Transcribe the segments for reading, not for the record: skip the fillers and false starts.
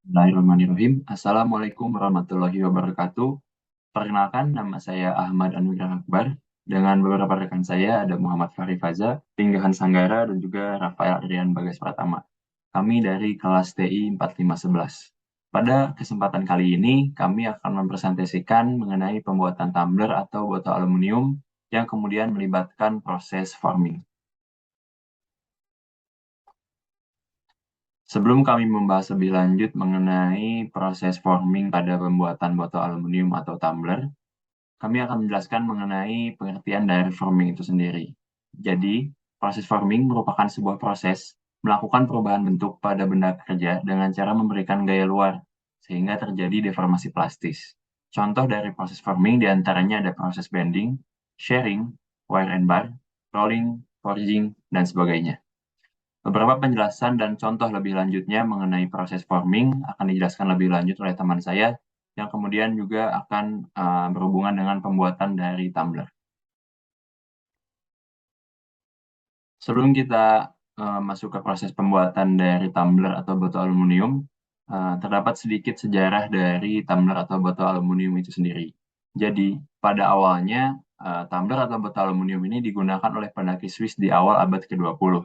Bismillahirrahmanirrahim. Assalamualaikum warahmatullahi wabarakatuh. Perkenalkan, nama saya Ahmad Anugrah Akbar. Dengan beberapa rekan saya ada Muhammad Fahri Faza, Pinggahan Sanggara, dan juga Rafael Adrian Bagas Pratama. Kami dari kelas TI 4511. Pada kesempatan kali ini, kami akan mempresentasikan mengenai pembuatan tumbler atau botol aluminium yang kemudian melibatkan proses forming. Sebelum kami membahas lebih lanjut mengenai proses forming pada pembuatan botol aluminium atau tumbler, kami akan menjelaskan mengenai pengertian dari forming itu sendiri. Jadi, proses forming merupakan sebuah proses melakukan perubahan bentuk pada benda kerja dengan cara memberikan gaya luar, sehingga terjadi deformasi plastis. Contoh dari proses forming diantaranya ada proses bending, sharing, wire and bar, rolling, forging, dan sebagainya. Beberapa penjelasan dan contoh lebih lanjutnya mengenai proses forming akan dijelaskan lebih lanjut oleh teman saya yang kemudian juga akan berhubungan dengan pembuatan dari tumbler. Sebelum kita masuk ke proses pembuatan dari tumbler atau botol aluminium, terdapat sedikit sejarah dari tumbler atau botol aluminium itu sendiri. Jadi, pada awalnya, tumbler atau botol aluminium ini digunakan oleh pendaki Swiss di awal abad ke-20,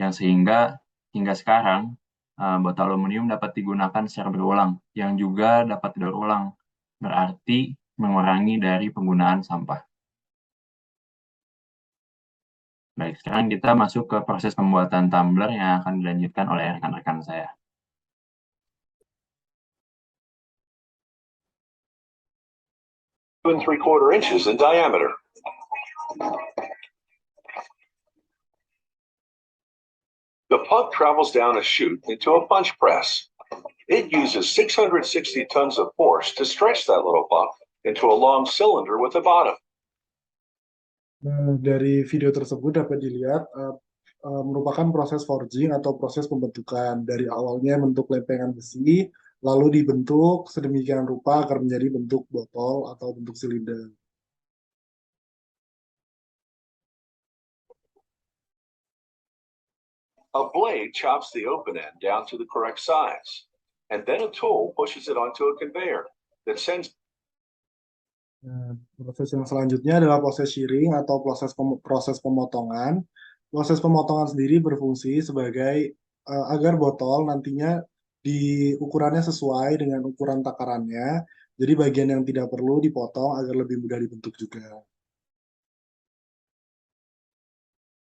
yang sehingga hingga sekarang, botol aluminium dapat digunakan secara berulang, yang juga dapat didaur ulang, berarti mengurangi dari penggunaan sampah. Baik, sekarang kita masuk ke proses pembuatan tumbler yang akan dilanjutkan oleh rekan-rekan saya. 2¾ inches in diameter. The pump travels down a chute into a punch press. It uses 660 tons of force to stretch that little pump into a long cylinder with a bottom. Nah, dari video tersebut dapat dilihat merupakan proses forging atau proses pembentukan. Dari awalnya bentuk lempengan besi, lalu dibentuk sedemikian rupa agar menjadi bentuk botol atau bentuk silinder. A blade chops the open end down to the correct size, and then a tool pushes it onto a conveyor that sends. Nah, proses yang selanjutnya adalah proses shearing atau proses pemotongan. Proses pemotongan sendiri berfungsi sebagai agar botol nantinya ukurannya sesuai dengan ukuran takarannya. Jadi bagian yang tidak perlu dipotong agar lebih mudah dibentuk juga.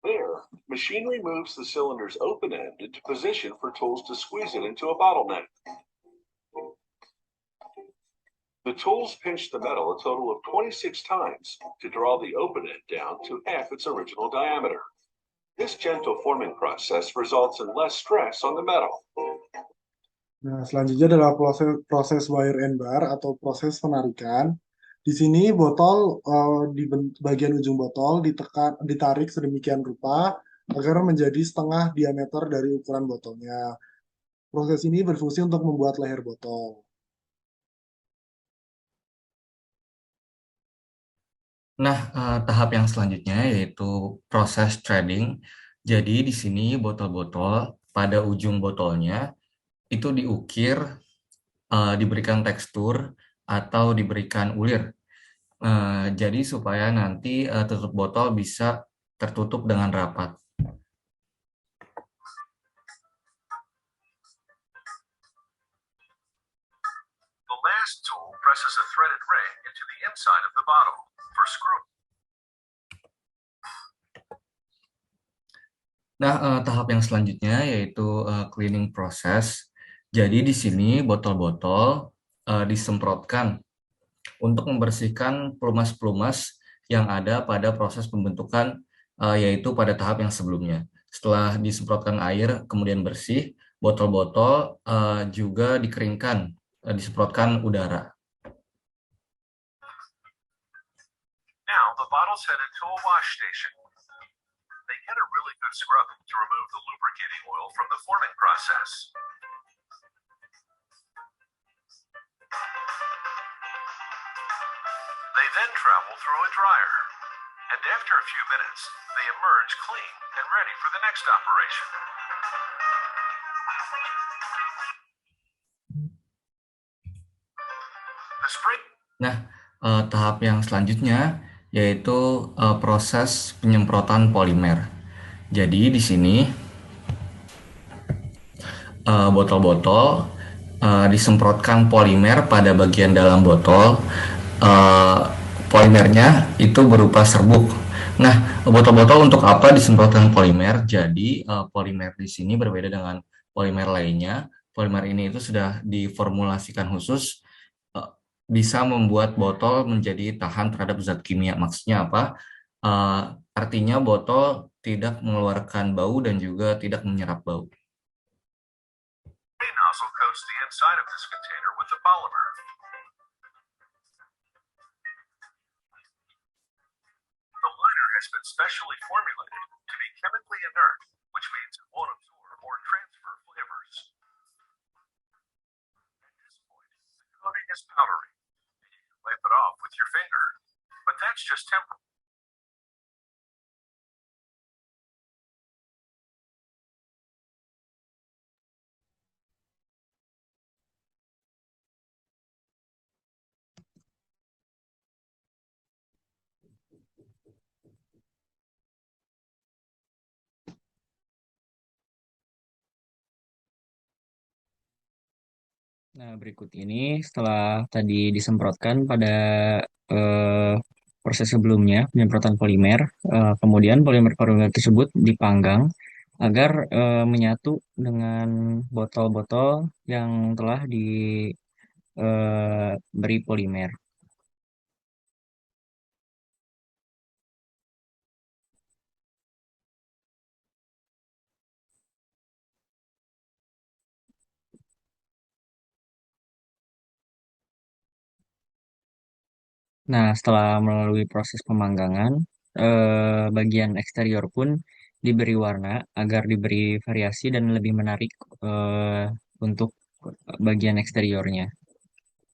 There, machinery moves the cylinder's open end into position for tools to squeeze it into a bottleneck. The tools pinch the metal a total of 26 times to draw the open end down to half its original diameter. This gentle forming process results in less stress on the metal. Nah, selanjutnya adalah proses wire and bar atau proses penarikan. Di sini botol di bagian ujung botol ditarik sedemikian rupa agar menjadi setengah diameter dari ukuran botolnya. Proses ini berfungsi untuk membuat leher botol. Nah, tahap yang selanjutnya yaitu proses threading. Jadi di sini botol-botol pada ujung botolnya itu diukir, diberikan tekstur atau diberikan ulir. Jadi supaya nanti tutup botol bisa tertutup dengan rapat. The last tool presses a threaded ring into the inside of the bottle for screw. Nah, tahap yang selanjutnya yaitu cleaning process. Jadi di sini botol-botol disemprotkan untuk membersihkan pelumas-pelumas yang ada pada proses pembentukan, yaitu pada tahap yang sebelumnya. Setelah disemprotkan air kemudian bersih, botol-botol juga dikeringkan, disemprotkan udara. Now the bottle's headed to a wash station. They get a really good scrubbing to remove the lubricating oil from the forming process. They then travel through a dryer, and after a few minutes, they emerge clean and ready for the next operation. Nah, tahap yang selanjutnya yaitu proses penyemprotan polimer. Jadi di sini botol-botol disemprotkan polimer pada bagian dalam botol. Polimernya itu berupa serbuk. Nah, botol-botol untuk apa disemprotkan polimer? Jadi polimer di sini berbeda dengan polimer lainnya. Polimer ini itu sudah diformulasikan khusus bisa membuat botol menjadi tahan terhadap zat kimia. Maksudnya apa? Artinya botol tidak mengeluarkan bau dan juga tidak menyerap bau. Nozzle coats the inside of this container with the polymer. The liner has been specially formulated to be chemically inert, which means it won't absorb or transfer flavors. At this point, the coating is powdery, and you can wipe it off with your finger, but that's just temporary. Nah, berikut ini setelah tadi disemprotkan pada eh, proses sebelumnya, penyemprotan polimer, kemudian polimer-polimer tersebut dipanggang agar menyatu dengan botol-botol yang telah diberi polimer. Nah, setelah melalui proses pemanggangan, bagian eksterior pun diberi warna agar diberi variasi dan lebih menarik untuk bagian eksteriornya.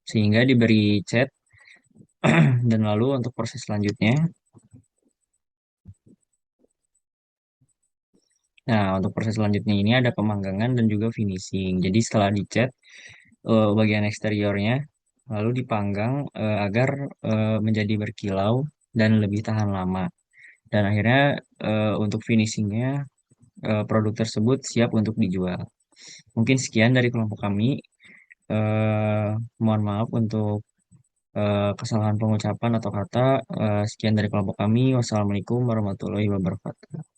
Sehingga diberi cat dan lalu untuk proses selanjutnya. Nah, untuk proses selanjutnya ini ada pemanggangan dan juga finishing. Jadi setelah dicat bagian eksteriornya, lalu dipanggang agar menjadi berkilau dan lebih tahan lama. Dan akhirnya untuk finishingnya produk tersebut siap untuk dijual. Mungkin sekian dari kelompok kami. Mohon maaf untuk kesalahan pengucapan atau kata. Sekian dari kelompok kami. Wassalamualaikum warahmatullahi wabarakatuh.